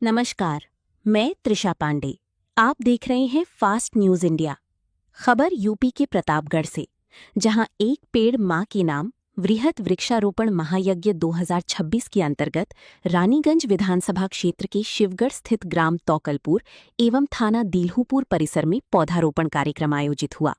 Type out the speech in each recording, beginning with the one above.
नमस्कार, मैं त्रिशा पांडे। आप देख रहे हैं फास्ट न्यूज इंडिया। खबर यूपी के प्रतापगढ़ से, जहां एक पेड़ मां के नाम वृहत वृक्षारोपण महायज्ञ 2026 के अंतर्गत रानीगंज विधानसभा क्षेत्र के शिवगढ़ स्थित ग्राम तौकलपुर एवं थाना दिल्हुपुर परिसर में पौधारोपण कार्यक्रम आयोजित हुआ।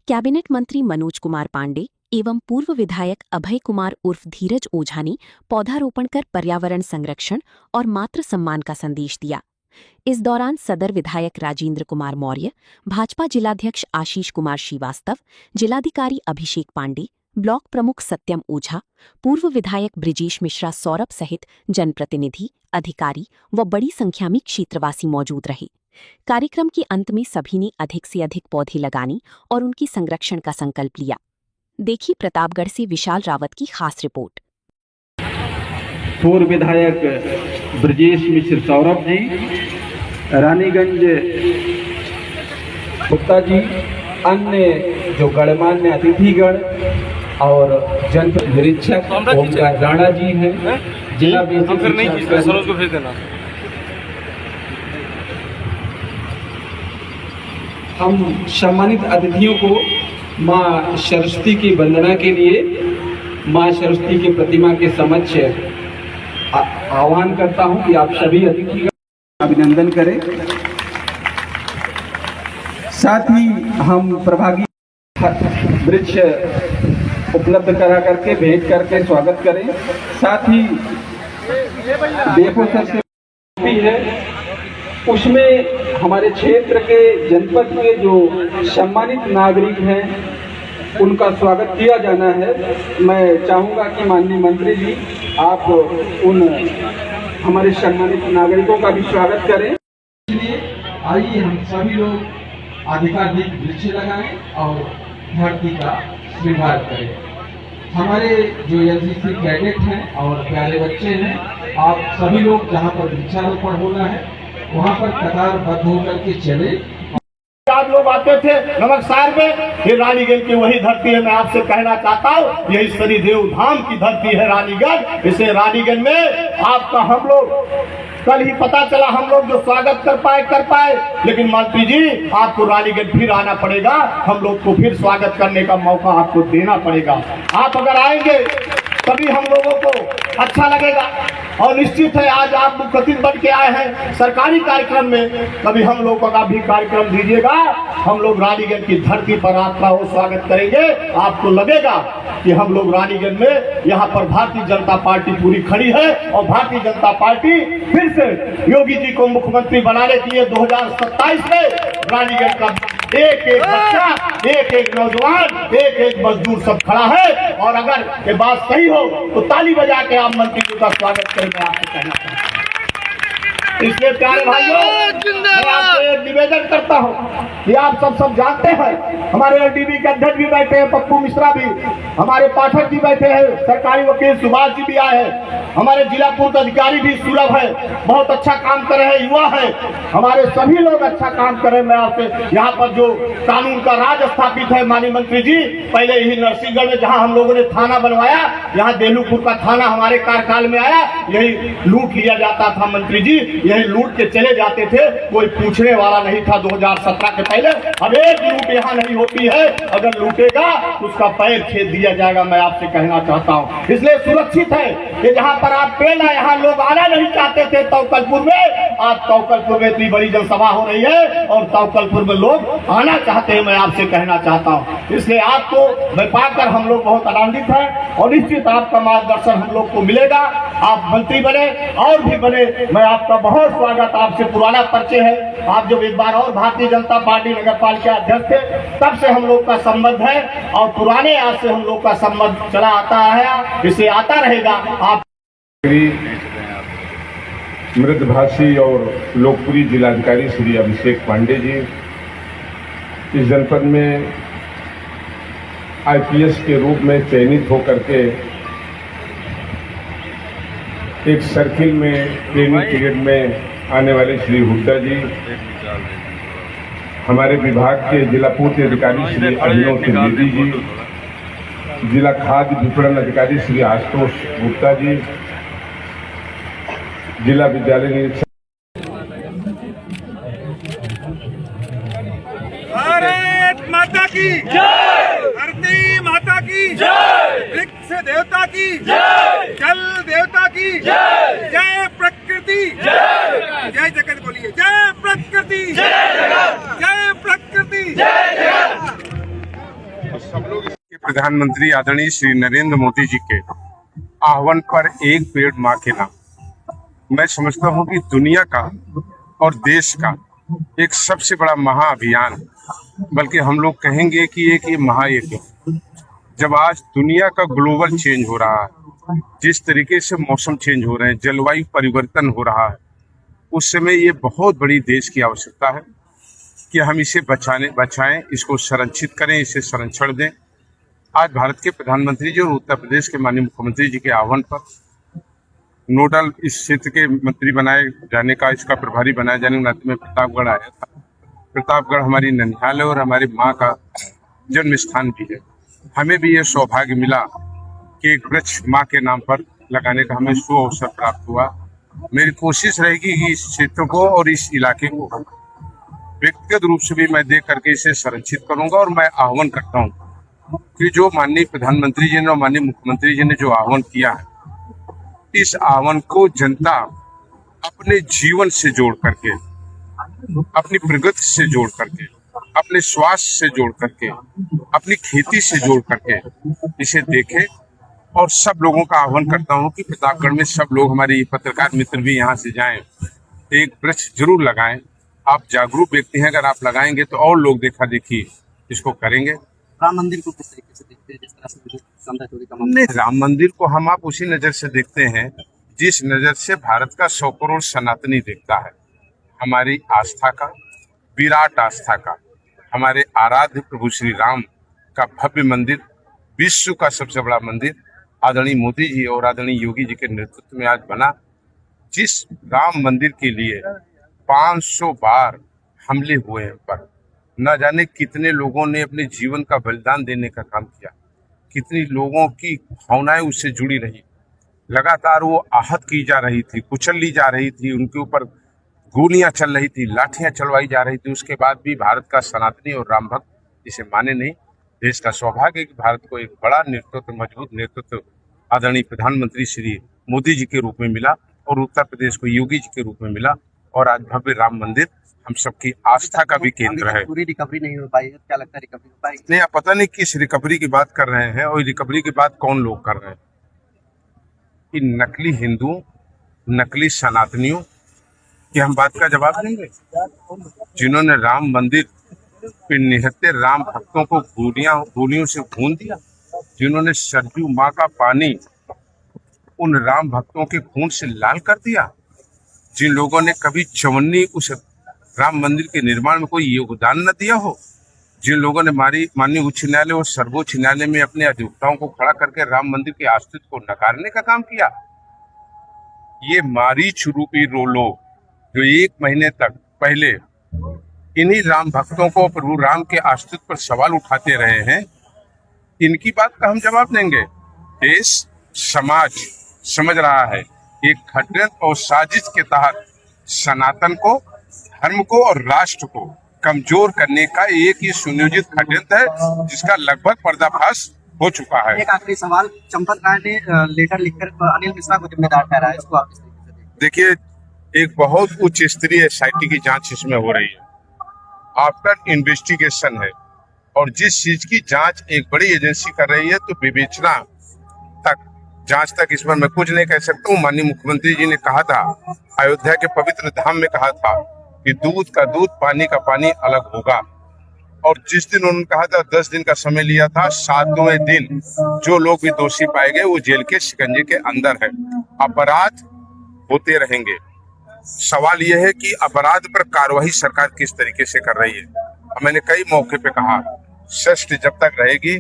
कैबिनेट मंत्री मनोज कुमार पांडे एवं पूर्व विधायक अभय कुमार उर्फ धीरज ओझा ने पौधारोपण कर पर्यावरण संरक्षण और मातृ सम्मान का संदेश दिया। इस दौरान सदर विधायक राजेंद्र कुमार मौर्य, भाजपा जिलाध्यक्ष आशीष कुमार श्रीवास्तव, जिलाधिकारी अभिषेक पांडे, ब्लॉक प्रमुख सत्यम ओझा, पूर्व विधायक ब्रिजेश मिश्रा सौरभ सहित जनप्रतिनिधि, अधिकारी व बड़ी संख्या में क्षेत्रवासी मौजूद रहे। कार्यक्रम के अंत में सभी ने अधिक से अधिक पौधे लगाने और उनके संरक्षण का संकल्प लिया। देखिए प्रतापगढ़ से विशाल रावत की खास रिपोर्ट। पूर्व विधायक ब्रिजेश मिश्र सौरभ जी, रानीगंज गुप्ता जी, अन्य जो गणमान्य अतिथिगण और जनपद निरीक्षक ओमकार राणा जी हैं, जिला हम सम्मानित अतिथियों को माँ सरस्वती की वंदना के लिए माँ सरस्वती की प्रतिमा के समक्ष आह्वान करता हूं कि आप सभी अतिथि का अभिनंदन करें। साथ ही हम प्रभागी वृक्ष उपलब्ध करा करके भेंट करके स्वागत करें। साथ ही देखो सर से है, उसमें हमारे क्षेत्र के जनपद के जो सम्मानित नागरिक हैं उनका स्वागत किया जाना है। मैं चाहूँगा कि माननीय मंत्री जी आप उन हमारे सम्मानित नागरिकों का भी स्वागत करें। इसलिए आइए हम सभी लोग अधिकाधिक वृक्ष लगाएं और धरती का श्रृंगार करें। हमारे जो एनसीसी कैडेट हैं और प्यारे बच्चे हैं, आप सभी लोग जहाँ पर वृक्षारोपण होना है वहाँ पर कतारबद्ध होकर के चले। आप लोग आते थे नमस्कार में, ये रानीगंज की वही धरती है। मैं आपसे कहना चाहता हूँ यही शनिदेव धाम की धरती है रानीगंज। इसे रानीगंज में आपका हम लोग कल ही पता चला, हम लोग जो स्वागत कर पाए, लेकिन मंत्री जी आपको रानीगंज फिर आना पड़ेगा। हम लोग को फिर स्वागत करने का मौका आपको देना पड़ेगा। आप अगर आएंगे तभी हम लोगों को अच्छा लगेगा। और निश्चित है आज आप मुख्य अतिथि बन के आए हैं सरकारी कार्यक्रम में, कभी हम लोग का भी कार्यक्रम दीजिएगा। हम लोग रानीगंज की धरती पर आपका वो स्वागत करेंगे। आपको लगेगा कि हम लोग रानीगंज में यहाँ पर भारतीय जनता पार्टी पूरी खड़ी है और भारतीय जनता पार्टी फिर से योगी जी को मुख्यमंत्री बनाने के लिए 2027 में रानीगंज का एक एक बच्चा, एक एक नौजवान, एक एक मजदूर सब खड़ा है। और अगर ये बात सही हो तो ताली बजा के आप मंत्री जी का स्वागत करें। मैं आपसे कहना चाहता हूँ, इसलिए प्यारे भाइयों मैं आपसे एक निवेदन करता हूँ कि आप सब जानते हैं हमारे एलडीबी के अध्यक्ष भी बैठे हैं, पप्पू मिश्रा भी, हमारे पाठक जी बैठे हैं, सरकारी वकील सुभाष जी भी आए हैं, हमारे जिला पूर्व अधिकारी भी सुलभ है, बहुत अच्छा काम कर रहे हैं, युवा है, हमारे सभी लोग अच्छा काम कर रहे हैं। मैं आपसे यहाँ पर जो कानून का राज स्थापित है माननीय मंत्री जी, पहले यही नरसिंहगढ़ में जहाँ हम लोगों ने थाना बनवाया, यहाँ दिल्हुपुर का थाना हमारे कार्यकाल में आया, यही लूट लिया जाता था मंत्री जी, यही लूट के चले जाते थे, कोई पूछने वाला नहीं था। 2017 के पहले अब एक लूट यहाँ नहीं होती है, अगर लूटेगा तो उसका पैर छेद दिया जाएगा। मैं आपसे कहना चाहता हूँ, इसलिए सुरक्षित है कि जहाँ पर आप पेड़ यहाँ लोग आना नहीं चाहते थे तौकलपुर में, आज तौकलपुर में इतनी बड़ी जनसभा हो रही है और तौकलपुर में लोग आना चाहते हैं। मैं आपसे कहना चाहता हूँ, इसलिए आपको पाकर हम लोग बहुत आनंदित हैं और निश्चित आपका मार्गदर्शन हम लोग को मिलेगा। आप मंत्री बने और भी बने, मैं आपका बहुत स्वागत। आपसे पुराना परिचय है, आप जब एक बार और भारतीय जनता पार्टी नगर पालिका अध्यक्ष थे तब से हम लोग का संबंध है और पुराने आज से हम लोग का संबंध चला आता है, इसे आता रहेगा। आप मृदभाषी और लोकप्रिय जिलाधिकारी श्री अभिषेक पांडे जी इस जनपद में आईपीएस के रूप में चयनित होकर के एक सर्किल में ट्रेनिंग पीरियड में आने वाले श्री हुड्डा जी, हमारे विभाग के जिला पूर्व अधिकारी श्री अभिनव त्रिवेदी जी, जिला खाद्य विपणन अधिकारी श्री आशुतोष गुप्ता जी, जिला विद्यालय निरीक्षक की जय, जल देवता की जय, जय प्रकृति जय, जय जगत बोलिए, जय प्रकृति जय जगत, जय प्रकृति जय जगत। प्रधानमंत्री आदरणीय श्री नरेंद्र मोदी जी के आह्वान पर एक पेड़ मां के नाम, मैं समझता हूं कि दुनिया का और देश का एक सबसे बड़ा महाअभियान, बल्कि हम लोग कहेंगे कि एक ये महायज्ञ, जब आज दुनिया का ग्लोबल चेंज हो रहा है, जिस तरीके से मौसम चेंज हो रहे हैं, जलवायु परिवर्तन हो रहा है, उस समय ये बहुत बड़ी देश की आवश्यकता है कि हम इसे बचाएं, इसको संरक्षित करें, इसे संरक्षण दें। आज भारत के प्रधानमंत्री जी और उत्तर प्रदेश के माननीय मुख्यमंत्री जी के आह्वान पर नोडल इस क्षेत्र के मंत्री बनाए जाने का, इसका प्रभारी बनाए जाने के नाते में प्रतापगढ़ आया था। प्रतापगढ़ हमारी ननिहाल है और हमारी माँ का जन्म स्थान भी है। हमें भी ये सौभाग्य मिला कि एक वृक्ष माँ के नाम पर लगाने का हमें सुअवसर प्राप्त हुआ। मेरी कोशिश रहेगी कि इस क्षेत्र को और इस इलाके को व्यक्तिगत रूप से भी मैं देख करके इसे संरक्षित करूंगा। और मैं आह्वान करता हूँ कि जो माननीय प्रधानमंत्री जी ने और माननीय मुख्यमंत्री जी ने जो आह्वान किया है, इस आह्वान को जनता अपने जीवन से जोड़ करके, अपनी प्रगति से जोड़ करके, अपने स्वास्थ्य से जोड़ करके, अपनी खेती से जोड़ करके इसे देखे। और सब लोगों का आह्वान करता हूं कि प्रतापगढ़ में सब लोग, हमारे पत्रकार मित्र भी यहाँ से जाएं, एक वृक्ष जरूर लगाएं। आप जागरूक व्यक्ति हैं, अगर आप लगाएंगे तो और लोग देखा देखी इसको करेंगे। राम मंदिर को किस तरीके से देखते हैं, जिस तरह से समझा चोरी का मामला? नहीं, राम मंदिर को हम आप उसी नजर से देखते हैं जिस नजर से भारत का 100 करोड़ सनातनी देखता है। हमारी आस्था का, विराट आस्था का, हमारे आराध्य प्रभु श्री राम का भव्य मंदिर, विश्व का सबसे बड़ा मंदिर आदरणीय मोदी जी और आदरणीय योगी जी के नेतृत्व में आज बना। जिस राम मंदिर के लिए 500 बार हमले हुए हैं पर, न जाने कितने लोगों ने अपने जीवन का बलिदान देने का काम किया, कितनी लोगों की भावनाएं उससे जुड़ी रही। लगातार वो आहत की जा रही थी, कुचल ली जा रही थी, उनके ऊपर गोलियां चल रही थी, लाठियां चलवाई जा रही थी। उसके बाद भी भारत का सनातनी और राम भक्त इसे माने नहीं। देश का सौभाग्य है कि भारत को एक बड़ा नेतृत्व, मजबूत नेतृत्व आदरणीय प्रधानमंत्री श्री मोदी जी के रूप में मिला और उत्तर प्रदेश को योगी जी के रूप में मिला। और आज भव्य राम मंदिर हम सबकी आस्था का भी केंद्र है। पूरी रिकवरी नहीं हो पाई है, क्या लगता है रिकवरी हो पाएगी? नहीं, आप पता नहीं किस रिकवरी की बात कर रहे हैं और रिकवरी की बात कौन लोग कर रहे हैं। इन नकली हिंदुओं, नकली सनातनियों की हम बात का जवाब देंगे, जिन्होंने राम मंदिर पे निहत्थे राम भक्तों को गोलियों से भून दिया, जिन्होंने सरजू माँ का पानी उन राम भक्तों के खून से लाल कर दिया, जिन लोगों ने कभी चवन्नी उस राम मंदिर के निर्माण में कोई योगदान न दिया हो, जिन लोगों ने माननीय उच्च न्यायालय और सर्वोच्च न्यायालय में अपने अधिवक्ताओं को खड़ा करके राम मंदिर के अस्तित्व को नकारने का काम किया। ये मारीच रूपी लोग जो 1 महीने तक पहले इन्हीं राम भक्तों को प्रभु राम के अस्तित्व पर सवाल उठाते रहे हैं, इनकी बात का हम जवाब देंगे। देश समाज समझ रहा है एक षड्यंत्र और साजिश के तहत सनातन को, धर्म को और राष्ट्र को कमजोर करने का एक ये सुनियोजित षड्यंत्र है, जिसका लगभग पर्दाफाश हो चुका है। एक आखिरी सवाल, चंपत राय ने लेटर लिखकर अनिल मिश्रा को जिम्मेदार ठहराया, इसको आप किस तरीके से देखते हैं? देखिए, एक बहुत उच्च स्तरीय SIT की जांच इसमें हो रही है, आफ्टर इन्वेस्टिगेशन है, और जिस चीज की जांच एक बड़ी एजेंसी कर रही है तो विवेचना तक, जांच तक इसमें मैं कुछ नहीं कह सकता हूँ। माननीय मुख्यमंत्री जी ने कहा था, अयोध्या के पवित्र धाम में कहा था कि दूध का दूध, पानी का पानी अलग होगा। और जिस दिन उन्होंने कहा था 10 दिन का समय लिया था, 7वें दिन जो लोग भी दोषी पाए गए वो जेल के शिकंजे के अंदर है। अपराध होते रहेंगे। सवाल यह है कि अपराध पर कार्रवाई सरकार किस तरीके से कर रही है। मैंने कई मौके पे कहा, सृष्टि जब तक रहेगी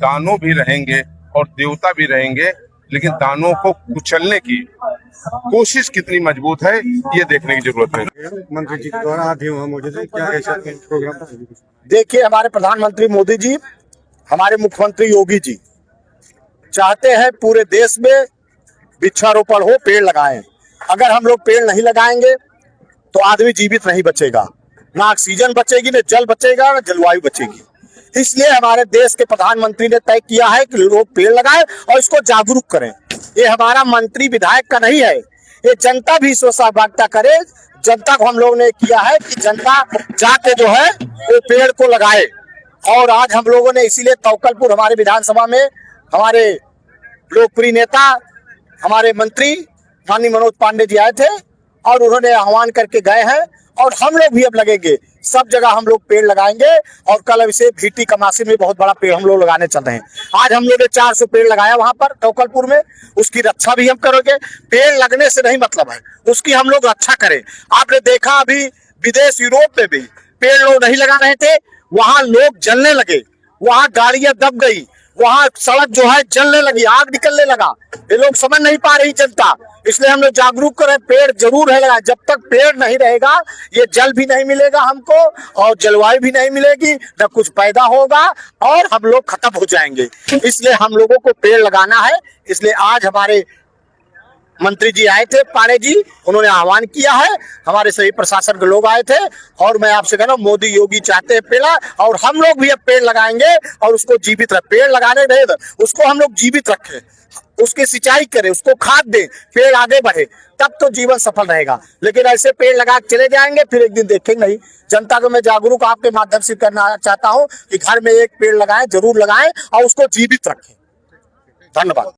दानव भी रहेंगे और देवता भी रहेंगे, लेकिन दानों को कुचलने की कोशिश कितनी मजबूत है ये देखने की जरूरत है। मंत्री जी के द्वारा आते हुए मुझे क्या ऐसा प्रोग्राम? देखिए, हमारे प्रधानमंत्री मोदी जी, हमारे मुख्यमंत्री योगी जी चाहते हैं पूरे देश में वृक्षारोपण हो, पेड़ लगाएं। अगर हम लोग पेड़ नहीं लगाएंगे तो आदमी जीवित नहीं बचेगा, ना ऑक्सीजन बचेगी, ना जल बचेगा, ना जलवायु बचेगी। इसलिए हमारे देश के प्रधानमंत्री ने तय किया है कि लोग पेड़ लगाएं और इसको जागरूक करें। ये हमारा मंत्री विधायक का नहीं है, ये जनता भी इसमें सहभागिता करे। जनता को हम लोग ने किया है कि जनता जाके जो है वो पेड़ को लगाए। और आज हम लोगों ने इसीलिए तौकलपुर हमारे विधानसभा में हमारे लोकप्रिय नेता हमारे मंत्री माननीय मनोज पांडे जी आए थे और उन्होंने आह्वान करके गए हैं। और हम लोग भी अब लगेंगे, सब जगह हम लोग पेड़ लगाएंगे। और कल अभिषेक भीटी कमासी में बहुत बड़ा पेड़ हम लोग लगाने चल रहे हैं। आज हम लोग ने 400 पेड़ लगाया वहां पर तौकलपुर में, उसकी रक्षा भी हम करेंगे। पेड़ लगने से नहीं मतलब है, उसकी हम लोग रक्षा करें। आपने देखा अभी विदेश यूरोप में भी पेड़ लोग नहीं लगा रहे थे, वहां लोग जलने लगे, वहां गाड़ियां दब गई, वहां सड़क जो है जलने लगी, आग निकलने लगा। ये लोग समझ नहीं पा रही जनता, इसलिए हम लोग जागरूक करें। पेड़ जरूर है लगाए, जब तक पेड़ नहीं रहेगा ये जल भी नहीं मिलेगा हमको और जलवायु भी नहीं मिलेगी, न कुछ पैदा होगा और हम लोग खत्म हो जाएंगे। इसलिए हम लोगों को पेड़ लगाना है। इसलिए आज हमारे मंत्री जी आए थे पांडे जी, उन्होंने आह्वान किया है, हमारे सभी प्रशासन के लोग आए थे। और मैं आपसे कह रहा हूँ मोदी योगी चाहते हैं पेड़, और हम लोग भी अब पेड़ लगाएंगे और उसको जीवित रखें। पेड़ लगाने रहे उसको हम लोग जीवित रखें, उसकी सिंचाई करें, उसको खाद दें, पेड़ आगे बढ़े, तब तो जीवन सफल रहेगा। लेकिन ऐसे पेड़ लगा चले जाएंगे फिर एक दिन देखेंगे नहीं। जनता को मैं जागरूक आपके माध्यम से करना चाहता हूँ कि घर में एक पेड़ लगाएं, जरूर लगाएं और उसको जीवित रखें। धन्यवाद।